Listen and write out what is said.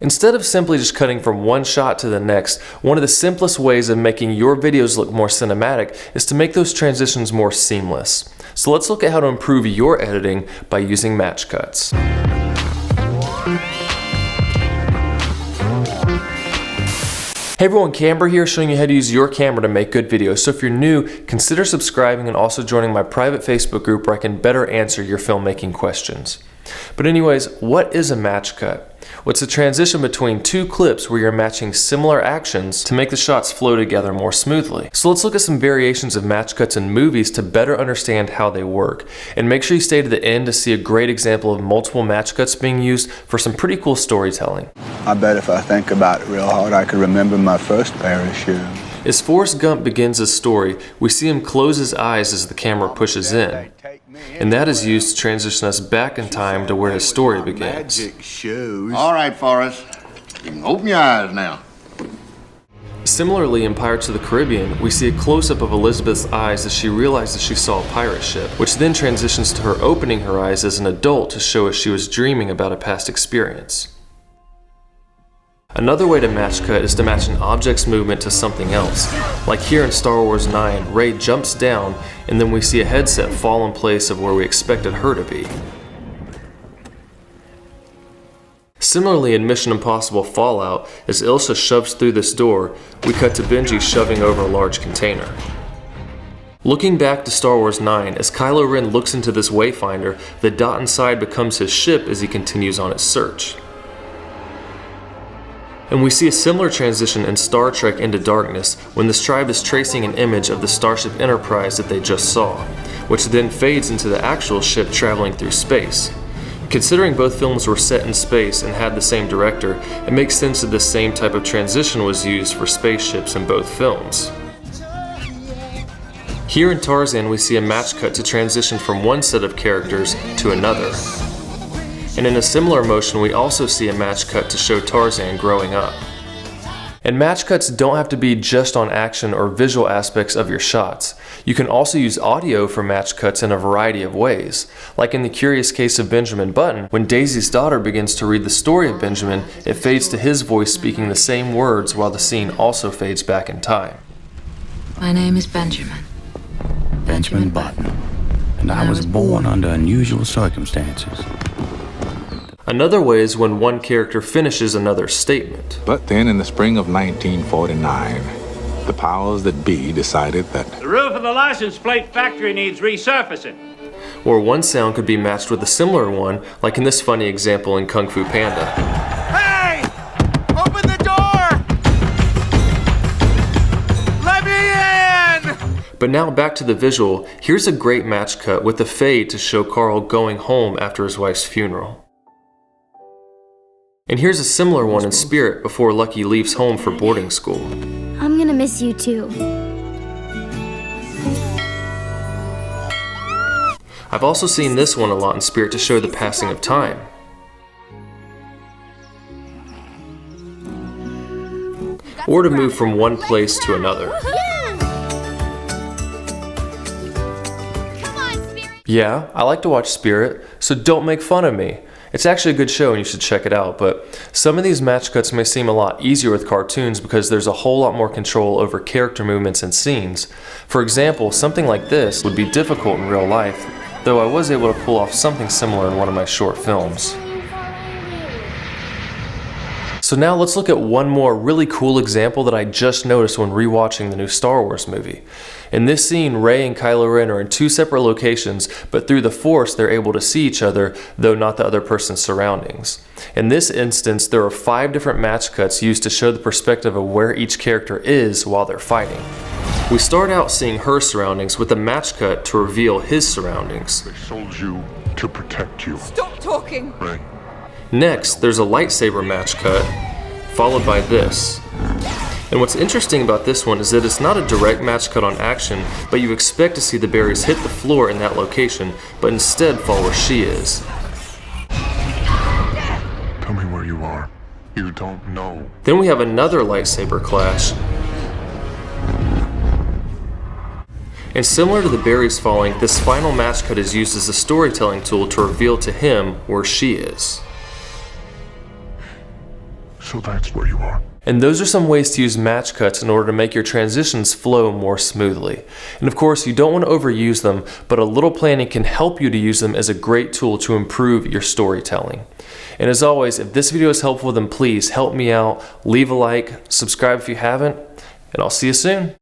Instead of simply just cutting from one shot to the next, one of the simplest ways of making your videos look more cinematic is to make those transitions more seamless. So let's look at how to improve your editing by using match cuts. Hey everyone, Camber here, showing you how to use your camera to make good videos. So if you're new, consider subscribing and also joining my private Facebook group where I can better answer your filmmaking questions. But anyways, what is a match cut? Well, it's a transition between two clips where you're matching similar actions to make the shots flow together more smoothly. So let's look at some variations of match cuts in movies to better understand how they work. And make sure you stay to the end to see a great example of multiple match cuts being used for some pretty cool storytelling. I bet if I think about it real hard, I could remember my first pair of shoes. As Forrest Gump begins his story, we see him close his eyes as the camera pushes in. And that is used to transition us back in time to where his story begins. All right, Forrest. You can open your eyes now. Similarly, in Pirates of the Caribbean, we see a close-up of Elizabeth's eyes as she realizes she saw a pirate ship, which then transitions to her opening her eyes as an adult to show us she was dreaming about a past experience. Another way to match cut is to match an object's movement to something else. Like here in Star Wars 9, Rey jumps down and then we see a headset fall in place of where we expected her to be. Similarly, in Mission Impossible Fallout, as Ilsa shoves through this door, we cut to Benji shoving over a large container. Looking back to Star Wars 9, as Kylo Ren looks into this wayfinder, the dot inside becomes his ship as he continues on his search. And we see a similar transition in Star Trek Into Darkness when this tribe is tracing an image of the Starship Enterprise that they just saw, which then fades into the actual ship traveling through space. Considering both films were set in space and had the same director, it makes sense that the same type of transition was used for spaceships in both films. Here in Tarzan, we see a match cut to transition from one set of characters to another. And in a similar motion, we also see a match cut to show Tarzan growing up. And match cuts don't have to be just on action or visual aspects of your shots. You can also use audio for match cuts in a variety of ways. Like in the curious case of Benjamin Button, when Daisy's daughter begins to read the story of Benjamin, it fades to his voice speaking the same words while the scene also fades back in time. My name is Benjamin. Benjamin Button. And I was born under unusual circumstances. Another way is when one character finishes another's statement. But then in the spring of 1949, the powers that be decided that the roof of the license plate factory needs resurfacing. Or one sound could be matched with a similar one, like in this funny example in Kung Fu Panda. Hey! Open the door! Let me in! But now back to the visual, here's a great match cut with a fade to show Carl going home after his wife's funeral. And here's a similar one in Spirit before Lucky leaves home for boarding school. I'm gonna miss you too. I've also seen this one a lot in Spirit to show the passing of time. Or to move from one place to another. Yeah, I like to watch Spirit, so don't make fun of me. It's actually a good show and you should check it out, but some of these match cuts may seem a lot easier with cartoons because there's a whole lot more control over character movements and scenes. For example, something like this would be difficult in real life, though I was able to pull off something similar in one of my short films. So now let's look at one more really cool example that I just noticed when rewatching the new Star Wars movie. In this scene, Rey and Kylo Ren are in two separate locations, but through the Force they're able to see each other, though not the other person's surroundings. In this instance, there are 5 different match cuts used to show the perspective of where each character is while they're fighting. We start out seeing her surroundings with a match cut to reveal his surroundings. They sold you to protect you. Stop talking! Rey. Next, there's a lightsaber match cut, followed by this. And what's interesting about this one is that it's not a direct match cut on action, but you expect to see the berries hit the floor in that location, but instead fall where she is. Tell me where you are. You don't know. Then we have another lightsaber clash. And similar to the berries falling, this final match cut is used as a storytelling tool to reveal to him where she is. So that's where you are. And those are some ways to use match cuts in order to make your transitions flow more smoothly. And of course, you don't want to overuse them, but a little planning can help you to use them as a great tool to improve your storytelling. And as always, if this video is helpful, then please help me out, leave a like, subscribe if you haven't, and I'll see you soon.